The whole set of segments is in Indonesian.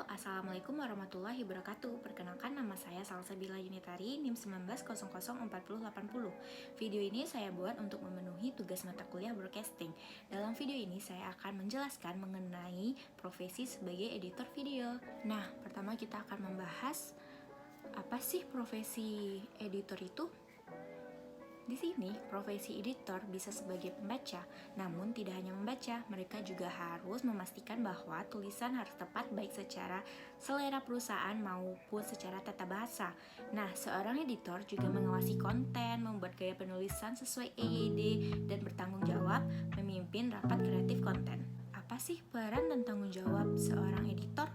Assalamualaikum warahmatullahi wabarakatuh. Perkenalkan, nama saya Salsabila Yunitari, NIM 19004080. Video ini saya buat untuk memenuhi tugas mata kuliah broadcasting. Dalam video ini saya akan menjelaskan mengenai profesi sebagai editor video. Nah, pertama kita akan membahas apa sih profesi editor itu? Di sini, profesi editor bisa sebagai pembaca, namun tidak hanya membaca, mereka juga harus memastikan bahwa tulisan harus tepat baik secara selera perusahaan maupun secara tata bahasa. Nah, seorang editor juga mengawasi konten, membuat gaya penulisan sesuai EYD, dan bertanggung jawab memimpin rapat kreatif konten. Apa sih peran dan tanggung jawab seorang editor?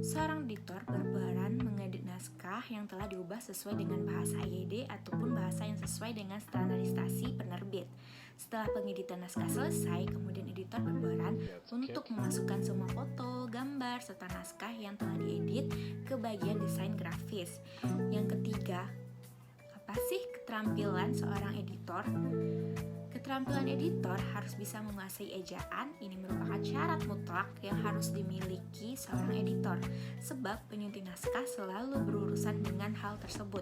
Seorang editor berperan mengedit naskah yang telah diubah sesuai dengan bahasa EYD ataupun bahasa yang sesuai dengan standarisasi penerbit. Setelah pengeditan naskah selesai, kemudian editor berperan untuk memasukkan semua foto, gambar, serta naskah yang telah diedit ke bagian desain grafis. Yang ketiga, apa sih keterampilan seorang editor? Keterampilan editor harus bisa menguasai ejaan. Ini merupakan syarat mutlak yang harus dimiliki seorang editor, sebab penyunting naskah selalu berurusan dengan hal tersebut.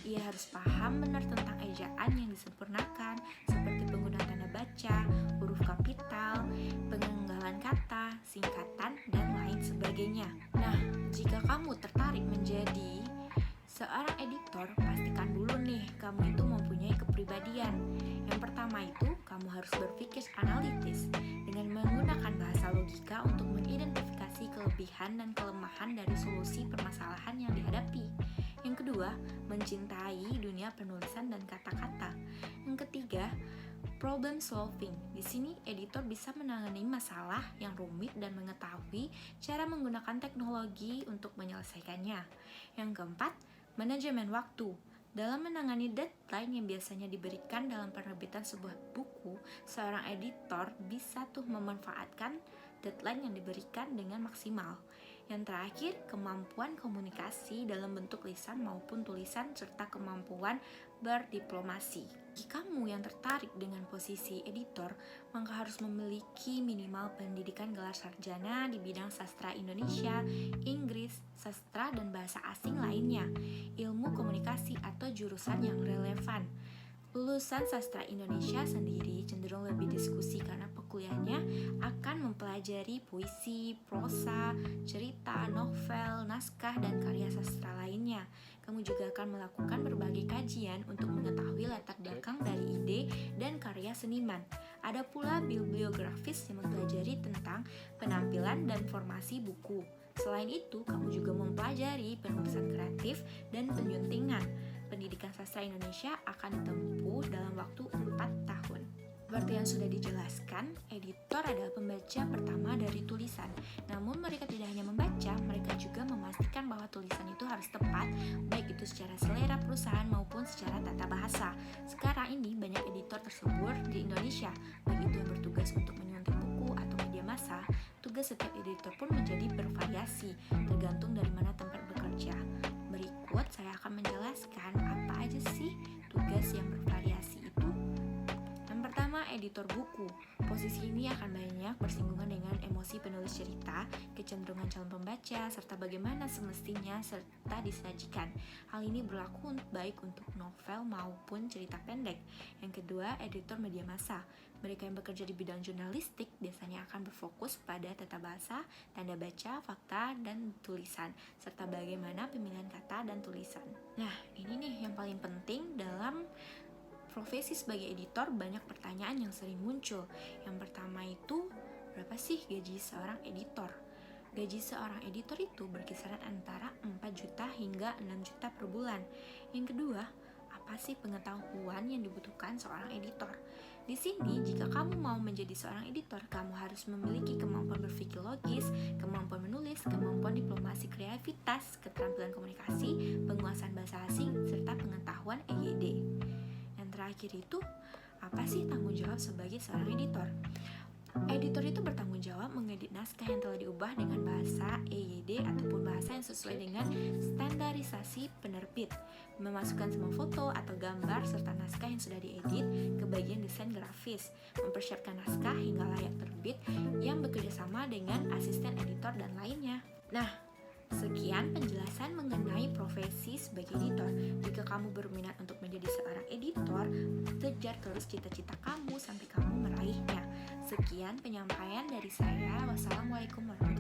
Ia harus paham benar tentang ejaan yang disempurnakan, seperti penggunaan tanda baca, huruf kapital, pengenggalan kata, singkatan, dan lain sebagainya. Nah, jika kamu tertarik menjadi seorang editor, pastikan dulu nih kamu itu mempunyai kepribadian. Yang pertama itu, kamu harus berpikir analitis dengan menggunakan bahasa logika untuk mengidentifikasi kelebihan dan kelemahan dari solusi permasalahan yang dihadapi. Yang kedua, mencintai dunia penulisan dan kata-kata. Yang ketiga, problem solving. Di sini editor bisa menangani masalah yang rumit dan mengetahui cara menggunakan teknologi untuk menyelesaikannya. Yang keempat, manajemen waktu. Dalam menangani deadline yang biasanya diberikan dalam penerbitan sebuah buku, seorang editor bisa memanfaatkan deadline yang diberikan dengan maksimal. Yang terakhir, kemampuan komunikasi dalam bentuk lisan maupun tulisan serta kemampuan berdiplomasi. Jika kamu yang tertarik dengan posisi editor, maka harus memiliki minimal pendidikan gelar sarjana di bidang sastra Indonesia, Inggris, sastra dan bahasa asing lainnya, ilmu komunikasi atau jurusan yang relevan. Lulusan sastra Indonesia sendiri cenderung lebih diskusi karena perkuliahannya akan mempelajari puisi, prosa, cerita, novel, naskah, dan karya sastra lainnya. Kamu juga akan melakukan berbagai kajian untuk mengetahui latar belakang dari ide dan karya seniman. Ada pula bibliografis yang mempelajari tentang penampilan dan formasi buku. Selain itu, kamu juga mempelajari penulisan kreatif dan penyuntingan. Pendidikan sastra Indonesia akan ditempuh dalam waktu 4 tahun. Seperti yang sudah dijelaskan, editor adalah pembaca pertama dari tulisan. Namun mereka tidak hanya membaca, mereka juga memastikan bahwa tulisan itu harus tepat, baik itu secara selera perusahaan maupun secara tata bahasa. Sekarang ini banyak editor tersebut di Indonesia, baik itu yang bertugas untuk menyunting buku atau media massa. Tugas setiap editor pun menjadi bervariasi, tergantung dari mana tempat bekerja. Berikut saya akan menjelaskan apa aja sih tugas yang bervariasi itu. Yang pertama, editor buku. Posisi ini akan banyak bersinggungan dengan emosi penulis cerita, kecenderungan calon pembaca, serta bagaimana semestinya serta disajikan. Hal ini berlaku baik untuk novel maupun cerita pendek. Yang kedua, editor media massa. Mereka yang bekerja di bidang jurnalistik biasanya akan berfokus pada tata bahasa, tanda baca, fakta, dan tulisan, serta bagaimana pemilihan kata dan tulisan. Nah, ini nih yang paling penting dalam profesi sebagai editor. Banyak pertanyaan yang sering muncul. Yang pertama itu, berapa sih gaji seorang editor? Gaji seorang editor itu berkisaran antara 4 juta hingga 6 juta per bulan. Yang kedua, apa sih pengetahuan yang dibutuhkan seorang editor? Di sini, jika kamu mau menjadi seorang editor, kamu harus memiliki kemampuan berpikir logis, kemampuan menulis, kemampuan diplomasi kreativitas, keterampilan komunikasi, penguasaan bahasa asing, serta pengetahuan EYD. Yang terakhir itu, apa sih tanggung jawab sebagai seorang editor? Editor itu bertanggung jawab mengedit naskah yang telah diubah dengan bahasa EYD ataupun bahasa yang sesuai dengan standarisasi penerbit, memasukkan semua foto atau gambar serta naskah yang sudah diedit ke bagian desain grafis, mempersiapkan naskah hingga layak terbit yang bekerja sama dengan asisten editor dan lainnya. Nah, Sekian penjelasan mengenai profesi sebagai editor. Jika kamu berminat untuk menjadi seorang editor, kejar terus cita-cita kamu sampai kamu meraihnya. Sekian penyampaian dari saya. Wassalamualaikum warahmatullahi wabarakatuh.